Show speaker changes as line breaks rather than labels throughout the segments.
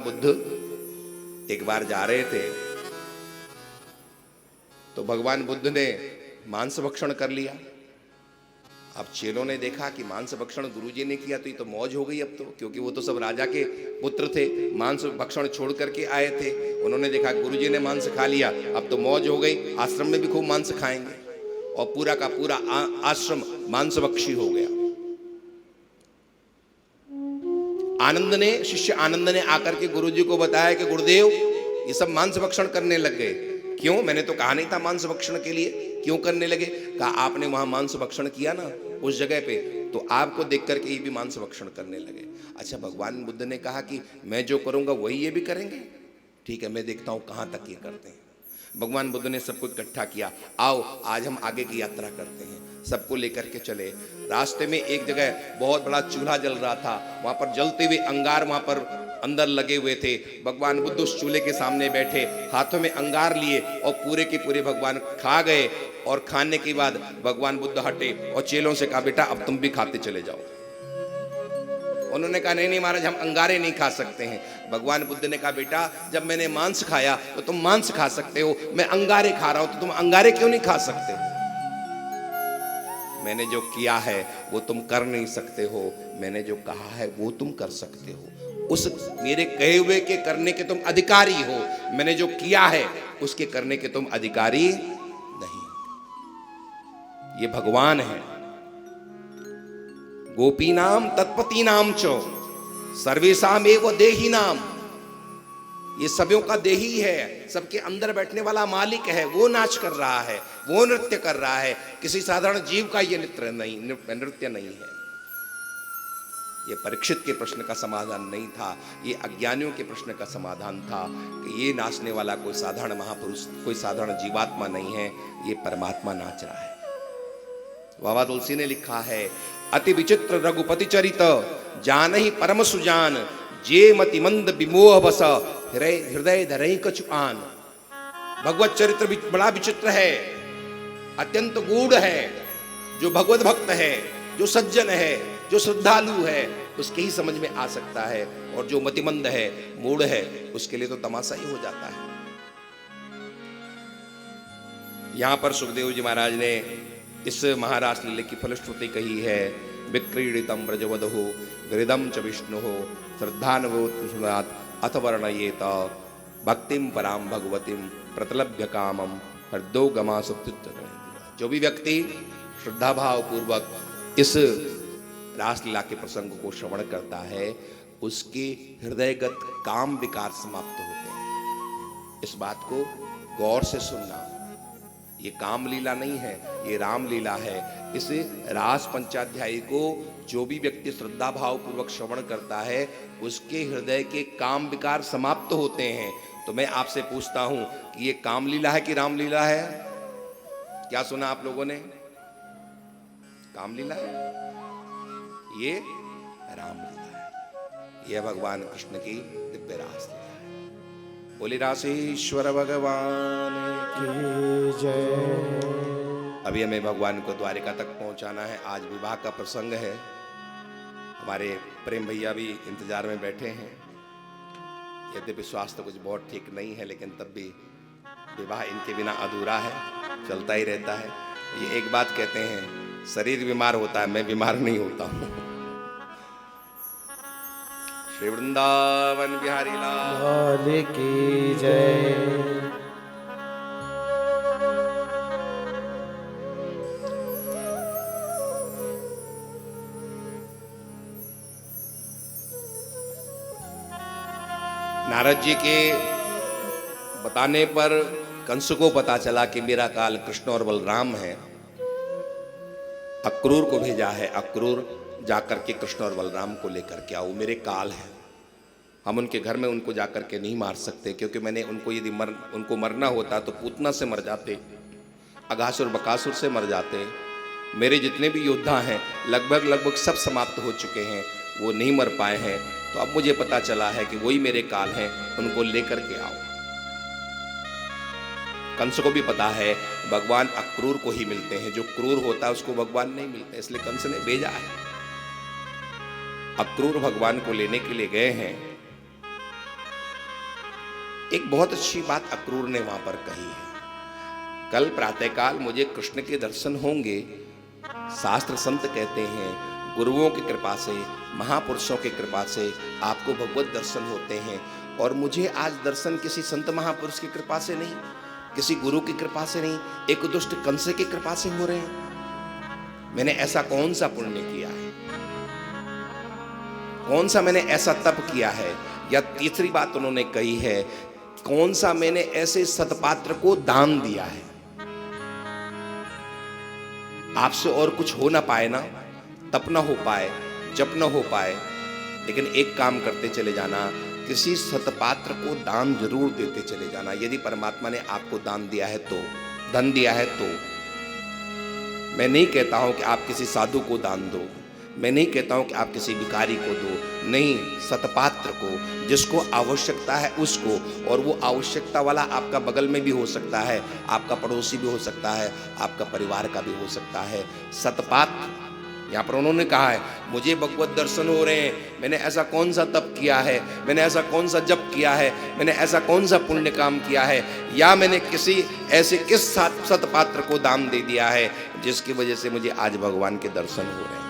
बुद्ध एक बार जा रहे थे तो भगवान बुद्ध ने मांस भक्षण कर लिया। अब चेलों ने देखा कि मांस भक्षण गुरुजी ने किया तो ये तो मौज हो गई अब तो, क्योंकि वो तो सब राजा के पुत्र थे, मांस भक्षण छोड़ करके आए थे। उन्होंने देखा गुरुजी ने मांस खा लिया, अब तो मौज हो गई, आश्रम में भी खूब मांस खाएंगे। और पूरा का पूरा आश्रम मांस भक्षी हो गया। शिष्य आनंद ने आकर के गुरुजी को बताया कि गुरुदेव ये सब मांस भक्षण करने लग गए। क्यों? मैंने तो कहा नहीं था मांस भक्षण के लिए, क्यों करने लगे? कहा आपने वहां मांस भक्षण किया ना उस जगह पे, तो आपको देख करके ये भी मांस भक्षण करने लगे। अच्छा, भगवान बुद्ध ने कहा कि मैं जो करूंगा वही ये भी करेंगे। ठीक है, मैं देखता हूं कहां तक ये करते हैं। भगवान बुद्ध ने सबको इकट्ठा किया, आओ आज हम आगे की यात्रा करते हैं। सबको लेकर के चले। रास्ते में एक जगह बहुत बड़ा चूल्हा जल रहा था, वहां पर जलते हुए अंगार वहां पर अंदर लगे हुए थे। भगवान बुद्ध उस चूल्हे के सामने बैठे, हाथों में अंगार लिए और पूरे के पूरे भगवान खा गए। और खाने के बाद भगवान बुद्ध हटे और चेलों से कहा, बेटा अब तुम भी खाते चले जाओ। उन्होंने कहा, नहीं नहीं महाराज, हम अंगारे नहीं खा सकते हैं। भगवान बुद्ध ने कहा, बेटा जब मैंने मांस खाया तो तुम मांस खा सकते हो, मैं अंगारे खा रहा हूं तो तुम अंगारे क्यों नहीं खा सकते? मैंने जो किया है वो तुम कर नहीं सकते हो, मैंने जो कहा है वो तुम कर सकते हो। उस मेरे कहे हुए के करने के तुम अधिकारी हो, मैंने जो किया है उसके करने के तुम अधिकारी नहीं। ये भगवान है। गोपीनाम तत्पतीनाम च सर्वेषाम एव देहिनाम। ये सभी का देही है, सबके अंदर बैठने वाला मालिक है। वो नाच कर रहा है, वो नृत्य कर रहा है। किसी साधारण जीव का ये नृत्य नहीं है। ये परीक्षित के प्रश्न का समाधान नहीं था, ये अज्ञानियों के प्रश्न का समाधान था कि ये नाचने वाला कोई साधारण महापुरुष, कोई साधारण जीवात्मा नहीं है, ये परमात्मा नाच रहा है। बाबा तुलसी ने लिखा है, अति विचित्र रघुपति चरित जानहि परम सुजान, जे मति मंद विमोह बस हृदय धरई कछुआन। भगवत चरित्र बड़ा विचित्र है, अत्यंत गूढ़ है। जो भगवत भक्त है, जो सज्जन है, जो श्रद्धालु है, उसके ही समझ में आ सकता है। और जो मतिमंद है, मूढ़ है, उसके लिए तो तमाशा ही हो जाता है। यहां पर सुखदेव जी महाराज ने इस महारास लीले की फलश्रुति कही है। विक्रीडितम ब्रजवधो गृदम च विष्णु श्रद्धानवोत अथ वर्णयेत भक्तिम पराम भगवतीम प्रतलभ्य कामम हृदो गमा सुप्त। जो भी व्यक्ति श्रद्धा भाव पूर्वक इस रासलीला के प्रसंग को श्रवण करता है, उसके हृदयगत काम विकार समाप्त होते हैं। इस बात को गौर से सुनना। ये काम लीला नहीं है, ये राम लीला है। इस रास पंचाध्यायी को जो भी व्यक्ति श्रद्धा भाव पूर्वक श्रवण करता है, उसके हृदय के काम विकार समाप्त होते हैं। तो मैं आपसे पूछता हूं कि ये काम लीला है कि राम लीला है? क्या सुना आप लोगों ने? काम लीला है, ये राम लीला है। यह भगवान कृष्ण की दिव्य रास लीला है। बोली रासेश्वर भगवान की जय। अभी हमें भगवान को द्वारिका तक पहुंचाना है। आज विवाह का प्रसंग है। हमारे प्रेम भैया भी इंतजार में बैठे हैं। यद्यपि स्वास्थ्य कुछ बहुत ठीक नहीं है, लेकिन तब भी विवाह इनके बिना अधूरा है, चलता ही रहता है। ये एक बात कहते हैं, शरीर बीमार होता है, मैं बीमार नहीं होता हूं। श्री वृंदावन बिहारी लाल की जय। नारद जी के बताने पर कंस को पता चला कि मेरा काल कृष्ण और बलराम है। अक्रूर को भेजा है, अक्रूर जाकर के कृष्ण और बलराम को लेकर के आओ, मेरे काल है। हम उनके घर में उनको जाकर के नहीं मार सकते, क्योंकि मैंने उनको यदि उनको मरना होता तो पूतना से मर जाते, अघासुर बकासुर से मर जाते। मेरे जितने भी योद्धा हैं लगभग सब समाप्त हो चुके हैं, वो नहीं मर पाए हैं। तो अब मुझे पता चला है कि वही मेरे काल हैं, उनको लेकर के आओ। कंस को भी पता है भगवान अक्रूर को ही मिलते हैं, जो क्रूर होता है उसको भगवान नहीं मिलते, इसलिए कंस ने भेजा है। अक्रूर भगवान को लेने के लिए गए हैं। एक बहुत अच्छी बात अक्रूर ने वहां पर कही है। कल प्रातःकाल मुझे कृष्ण के दर्शन होंगे। शास्त्र संत कहते हैं गुरुओं की कृपा से, महापुरुषों की कृपा से आपको भगवत दर्शन होते हैं, और मुझे आज दर्शन किसी संत महापुरुष की कृपा से नहीं, किसी गुरु की कृपा से नहीं, एक दुष्ट कंस की कृपा से हो रहे हैं। मैंने ऐसा कौन सा पुण्य किया है, कौन सा मैंने ऐसा तप किया है, या तीसरी बात उन्होंने कही है, कौन सा मैंने ऐसे सतपात्र को दान दिया है। आपसे और कुछ हो ना पाए ना, तप ना हो पाए, जप ना हो पाए, लेकिन एक काम करते चले जाना, किसी सतपात्र को दान जरूर देते चले जाना। यदि परमात्मा ने आपको दान दिया है तो, धन दिया है तो। मैं नहीं कहता हूं कि आप किसी साधु को दान दो, मैं नहीं कहता हूं कि आप किसी भिखारी को दो, नहीं, सतपात्र को, जिसको आवश्यकता है उसको। और वो आवश्यकता वाला आपका बगल में भी हो सकता है, आपका पड़ोसी भी हो सकता है, आपका परिवार का भी हो सकता है। सतपात्र, यहाँ पर उन्होंने कहा है मुझे भगवत दर्शन हो रहे हैं, मैंने ऐसा कौन सा तप किया है, मैंने ऐसा कौन सा जप किया है, मैंने ऐसा कौन सा पुण्य काम किया है, या मैंने किसी ऐसे किस सतपात्र को दान दे दिया है जिसकी वजह से मुझे आज भगवान के दर्शन हो रहे हैं।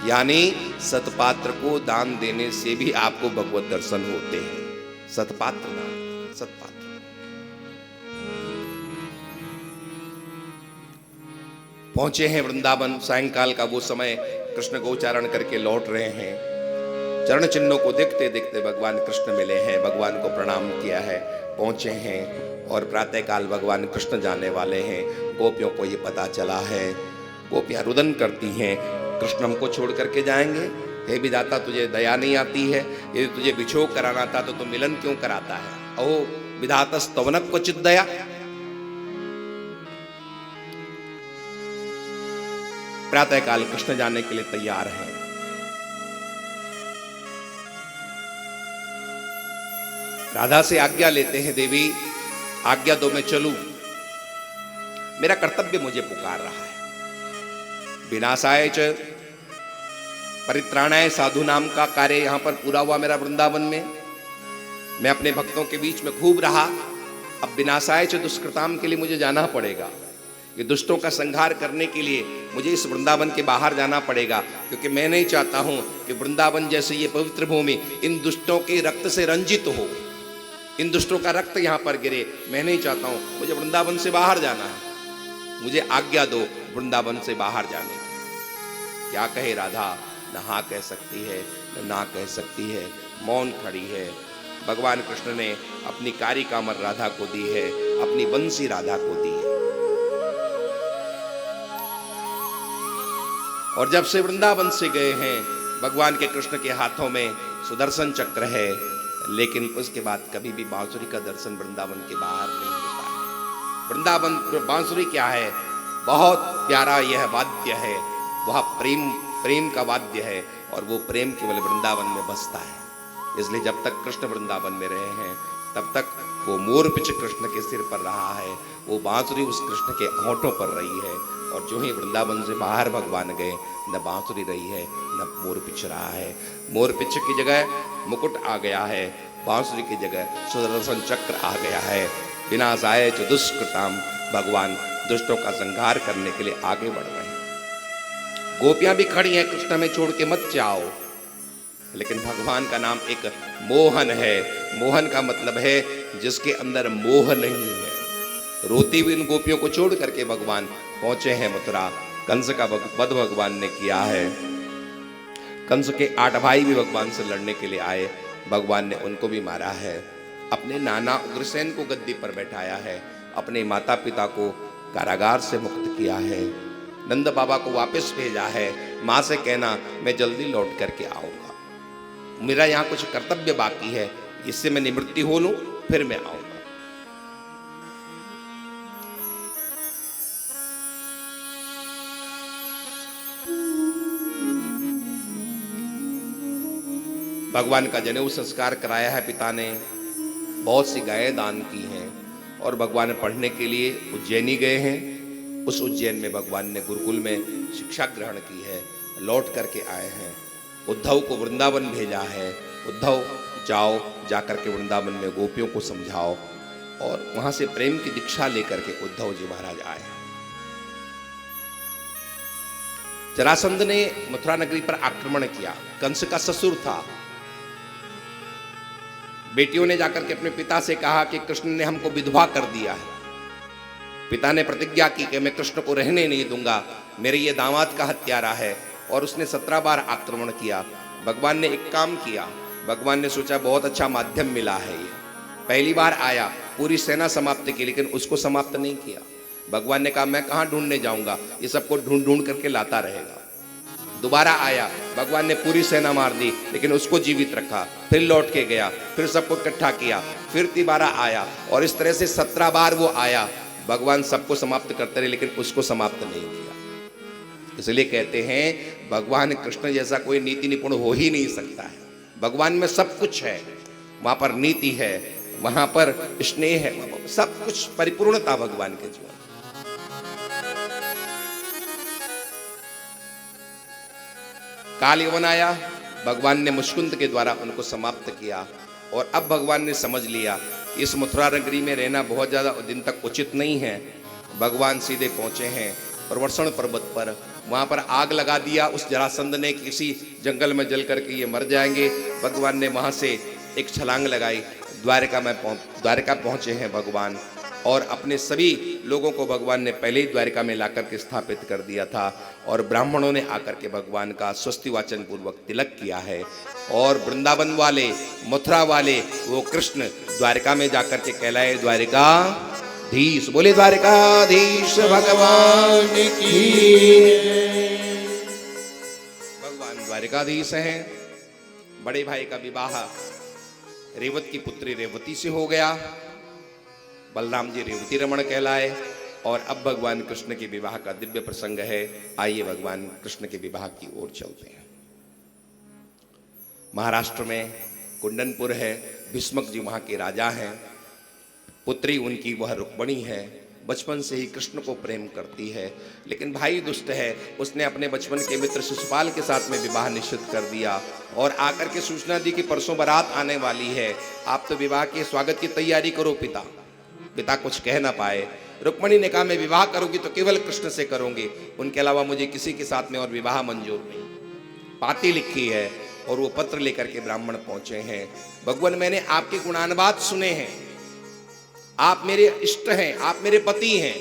यानी सतपात्र को दान देने से भी आपको भगवत दर्शन होते हैं। सतपात्र दान, सतपात्र। पहुंचे हैं वृंदावन, सायंकाल का वो समय, कृष्ण को उच्चारण करके लौट रहे हैं। चरण चिन्हों को देखते देखते भगवान कृष्ण मिले हैं, भगवान को प्रणाम किया है, पहुंचे हैं, और प्रातःकाल भगवान कृष्ण जाने वाले हैं। गोपियों को ये पता चला है, गोपियां रुदन करती हैं, कृष्ण हमको छोड़ करके जाएंगे, हे विधाता तुझे दया नहीं आती है, यदि तुझे विछोह कराना था तो तुम मिलन क्यों कराता है। ओ विधातस्तवनक क्वचित दया। प्रातःकाल कृष्ण जाने के लिए तैयार हैं। राधा से आज्ञा लेते हैं, देवी आज्ञा दो मैं चलूं, मेरा कर्तव्य मुझे पुकार रहा है। विनाशाय च परित्राणाय साधु नाम का कार्य यहां पर पूरा हुआ मेरा वृंदावन में। मैं अपने भक्तों के बीच में खूब रहा, अब विनाशाय च दुष्कृताम के लिए मुझे जाना पड़ेगा। ये दुष्टों का संहार करने के लिए मुझे इस वृंदावन के बाहर जाना पड़ेगा, क्योंकि मैं नहीं चाहता हूं कि वृंदावन जैसे ये पवित्र भूमि इन दुष्टों के रक्त से रंजित हो, इन दुष्टों का रक्त यहां पर गिरे। मैं नहीं चाहता हूं, मुझे वृंदावन से बाहर जाना है, मुझे आज्ञा दो वृंदावन से बाहर जाने की। क्या कहे राधा, न हाँ कह सकती है न ना कह सकती है, मौन खड़ी है। भगवान कृष्ण ने अपनी कारी कामर राधा को दी है, अपनी बंसी राधा को दी है। और जब से वृंदावन से गए हैं, भगवान के कृष्ण के हाथों में सुदर्शन चक्र है, लेकिन उसके बाद कभी भी बांसुरी का दर्शन वृंदावन के बाहर नहीं होता है। वृंदावन बांसुरी क्या है, बहुत प्यारा यह वाद्य है, वह प्रेम का वाद्य है, और वो प्रेम केवल वृंदावन में बसता है। इसलिए जब तक कृष्ण वृंदावन में रहे हैं तब तक वो मोर पिच कृष्ण के सिर पर रहा है, वो बांसुरी उस कृष्ण के होठों पर रही है। और जो ही वृंदावन से बाहर भगवान गए, न बांसुरी रही है न मोर पिच रहा है। मोर पिच की जगह मुकुट आ गया है, बांसुरी की जगह सुदर्शन चक्र आ गया है। विनाशाय च दुष्कृताम, भगवान दुष्टों का संहार करने के लिए आगे बढ़ रहे हैं। गोपियां भी खड़ी हैं, कृष्ण में छोड़ के मत जाओ, लेकिन भगवान का नाम एक मोहन है। मोहन का मतलब है जिसके अंदर मोह नहीं है। रोती हुई इन गोपियों को छोड़ करके भगवान पहुंचे हैं मथुरा। कंस का वध भगवान ने किया है। कंस के 8 भाई भी भगवान से लड़ने के लिए आए, भगवान ने उनको भी मारा है। अपने नाना उग्रसेन को गद्दी पर बैठाया है, अपने माता पिता को कारागार से मुक्त किया है, नंद बाबा को वापस भेजा है। माँ से कहना मैं जल्दी लौट करके आऊंगा, मेरा यहाँ कुछ कर्तव्य बाकी है, इससे मैं निवृत्ति हो लूं फिर मैं आऊंगा। भगवान का जनेऊ संस्कार कराया है पिता ने, बहुत सी गायें दान की हैं, और भगवान पढ़ने के लिए उज्जैनी गए हैं। उस उज्जैन में भगवान ने गुरुकुल में शिक्षा ग्रहण की है, लौट करके आए हैं। उद्धव को वृंदावन भेजा है। उद्धव जाओ, जाकर के वृंदावन में गोपियों को समझाओ। और वहां से प्रेम की दीक्षा लेकर के उद्धव जी महाराज आए। जरासंध ने मथुरा नगरी पर आक्रमण किया। कंस का ससुर था। बेटियों ने जाकर के अपने पिता से कहा कि कृष्ण ने हमको विधवा कर दिया है। पिता ने प्रतिज्ञा की कि मैं कृष्ण को रहने नहीं दूंगा, मेरे ये दामाद का हत्यारा है। और उसने 17 बार आक्रमण किया। भगवान ने एक काम किया। भगवान ने सोचा बहुत अच्छा माध्यम मिला है ये। पहली बार आया, पूरी सेना समाप्त की, लेकिन उसको समाप्त नहीं किया। भगवान ने कहा मैं कहाँ ढूंढने जाऊंगा, ये सबको ढूंढ ढूंढ करके लाता रहेगा। दोबारा आया, भगवान ने पूरी सेना मार दी, लेकिन उसको जीवित रखा। फिर लौट के गया, फिर सबको इकट्ठा किया, फिर दोबारा आया। और इस तरह से 17 बार वो आया। भगवान सबको समाप्त करते रहे, लेकिन उसको समाप्त नहीं किया। इसलिए कहते हैं भगवान कृष्ण जैसा कोई नीति निपुण हो ही नहीं सकता है। भगवान में सब कुछ है, वहां पर नीति है, वहां पर स्नेह है, सब कुछ परिपूर्णता भगवान के जीवन। काल यवन आया, भगवान ने मुष्कुंद के द्वारा उनको समाप्त किया। और अब भगवान ने समझ लिया इस मथुरा नगरी में रहना बहुत ज्यादा दिन तक उचित नहीं है। भगवान सीधे पहुंचे हैं प्रवर्षण पर्वत पर। वहां पर आग लगा दिया उस जरासंध ने, किसी जंगल में जल करके ये मर जाएंगे। भगवान ने वहां से एक छलांग लगाई, द्वारिका पहुंचे हैं भगवान। और अपने सभी लोगों को भगवान ने पहले ही द्वारिका में लाकर के स्थापित कर दिया था। और ब्राह्मणों ने आकर के भगवान का स्वस्ति वाचन पूर्वक तिलक किया है। और वृंदावन वाले, मथुरा वाले, वो कृष्ण द्वारिका में जाकर के कहलाए द्वारिकाधीश। बोले द्वारिकाधीश भगवान की। भगवान द्वारिकाधीश हैं। बड़े भाई का विवाह रेवत की पुत्री रेवती से हो गया। बलराम जी रेवती रमण कहलाए। और अब भगवान कृष्ण के विवाह का दिव्य प्रसंग है। आइए भगवान कृष्ण के विवाह की ओर चलते हैं। महाराष्ट्र में कुंडनपुर है। भीष्मक जी वहां के राजा हैं। पुत्री उनकी वह रुक्मणी है। बचपन से ही कृष्ण को प्रेम करती है, लेकिन भाई दुष्ट है। उसने अपने बचपन के मित्र शिशुपाल के साथ में विवाह निश्चित कर दिया। और आकर के सूचना दी कि परसों बारात आने वाली है, आप तो विवाह के स्वागत की तैयारी करो। पिता कुछ कह ना पाए। रुक्मणी ने कहा मैं विवाह करूंगी तो केवल कृष्ण से करूंगी, उनके अलावा मुझे किसी के साथ में और विवाह मंजूर नहीं। पाती लिखी है और वो पत्र लेकर के ब्राह्मण पहुंचे हैं। भगवान मैंने आपके गुणानुवाद सुने हैं, आप मेरे इष्ट हैं, आप मेरे पति हैं।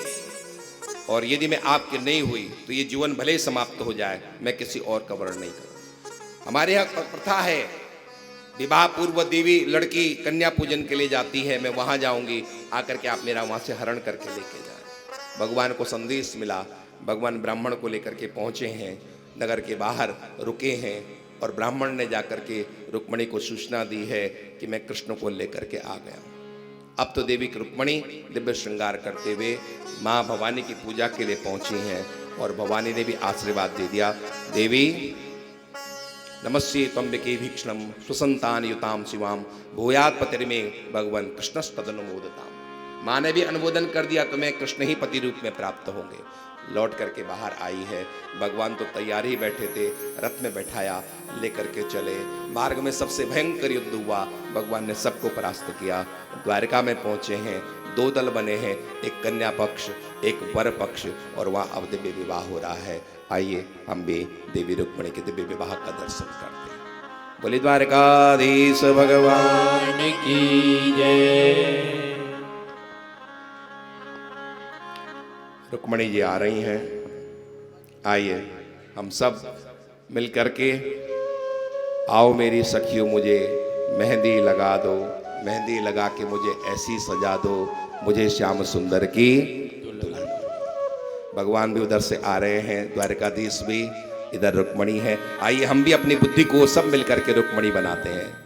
और यदि मैं आपकी नहीं हुई तो ये जीवन भले ही समाप्त हो जाए, मैं किसी और का वर्ण नहीं करूं। हमारे यहाँ प्रथा है, विवाह पूर्व देवी लड़की कन्या पूजन के लिए जाती है, मैं वहां जाऊंगी, आकर के आप मेरा वहां से हरण करके लेके जाए। भगवान को संदेश मिला। भगवान ब्राह्मण को लेकर के पहुंचे हैं, नगर के बाहर रुके हैं। और ब्राह्मण ने जाकर के रुक्मणी को सूचना दी है कि मैं कृष्ण को लेकर के आ गया। अब तो देवी रुक्मणी दिव्य श्रृंगार करते हुए माँ भवानी की पूजा के लिए पहुंची हैं। और भवानी ने भी आशीर्वाद दे दिया, देवी नमस्ये त्वम्बिके भीक्ष्णम सुसंतान युताम शिवाम भूयात पतिर्मे भगवान कृष्णस्तदनुमोदताम। माँ ने भी अनुमोदन कर दिया, तुम्हें कृष्ण ही पति रूप में प्राप्त होंगे। लौट करके बाहर आई है। भगवान तो तैयार ही बैठे थे, रथ में बैठाया, लेकर के चले। मार्ग में सबसे भयंकर युद्ध हुआ। भगवान ने सबको परास्त किया। द्वारिका में पहुंचे हैं। 2 दल बने हैं, एक कन्या पक्ष, एक वर पक्ष। और वहाँ अब दिव्य विवाह हो रहा है। आइए हम भी देवी रुक्मणी के दिव्य विवाह का दर्शन करते हैं। बोले द्वारिकाधीश भगवान की जय। रुक्मणी जी आ रही हैं। आइए हम सब मिल करके, आओ मेरी सखियों मुझे मेहंदी लगा दो, मेहंदी लगा के मुझे ऐसी सजा दो, मुझे श्याम सुंदर की दुल्हन। भगवान भी उधर से आ रहे हैं, द्वारिकाधीश भी, इधर रुक्मणी है। आइए हम भी अपनी बुद्धि को सब मिल करके रुक्मणी बनाते हैं।